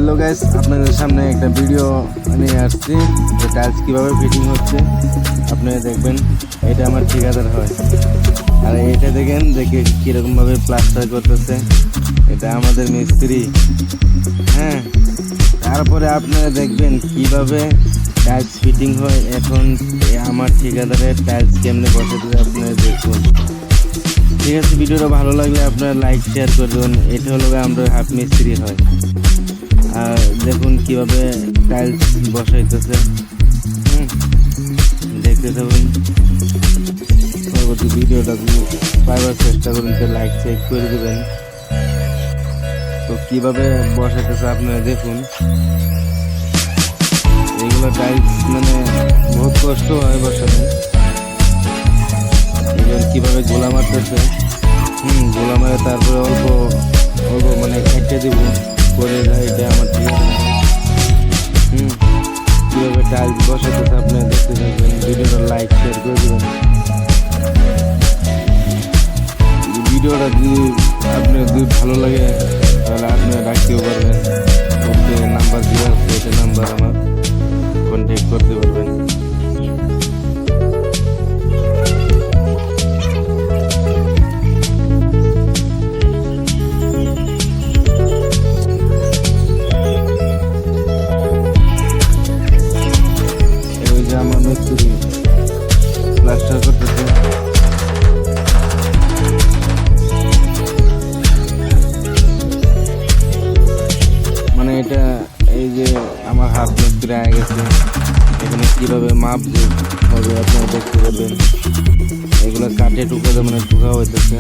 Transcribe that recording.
Hello guys, আপনাদের সামনে একটা ভিডিও নিয়ে আসছি যে টাইলস কীভাবে ফিটিং হচ্ছে। আপনারা দেখবেন এটা আমার ঠিকাদার হয়, আর এটা দেখেন দেখে কীরকমভাবে প্লাস্টার করতেছে, এটা আমাদের মিস্ত্রি। হ্যাঁ, তারপরে আপনারা দেখবেন কিভাবে টাইলস ফিটিং হয়। এখন আমার ঠিকাদারের টাইলস কেমনে বসাতে আপনারা দেখুন। ঠিক আছে, ভিডিওটা ভালো লাগলে আপনারা লাইক শেয়ার করে দেবেন। এটা হলো আমরা হাফ মিস্ত্রি হয়। আর দেখুন কিভাবে টাইলস বসাইতেছে, দেখতে থাকুন। পরবর্তী ভিডিওটা পাইবার চেষ্টা করুন, তো লাইক চেক করে দেবেন। তো কিভাবে বসাইতেছে আপনারা দেখুন। এগুলো টাইলস মানে বহুত কষ্ট হয় বসানো। এবার কিভাবে গোলা মারতেছে, গোলা মারে তারপরে অল্প অল্প মানে খেটে দিব করে এটা আমার ঠিক আছে। কীভাবে টাইলস বসাতেছে আপনারা দেখতে থাকবেন। ভিডিওটা লাইক শেয়ার করে দেবেন। ভিডিওটা যদি ভালো লাগে তাহলে আপনারা রাখতেও পারবেন। নাম্বার দেওয়া আছে, এটা নাম্বার আমার, কন্ট্যাক্ট করতে পারবেন। আমার মিস্ত্রি প্লাস্টার করতেছে। মানে এটা এই যে আমার হাফ মিস্ত্রি আগে গেছে, এখানে কিভাবে মাপ হবে আপনারা দেখতে পারবেন। এগুলো কাঠে টুকরো মানে ঢুকা হইতেছে।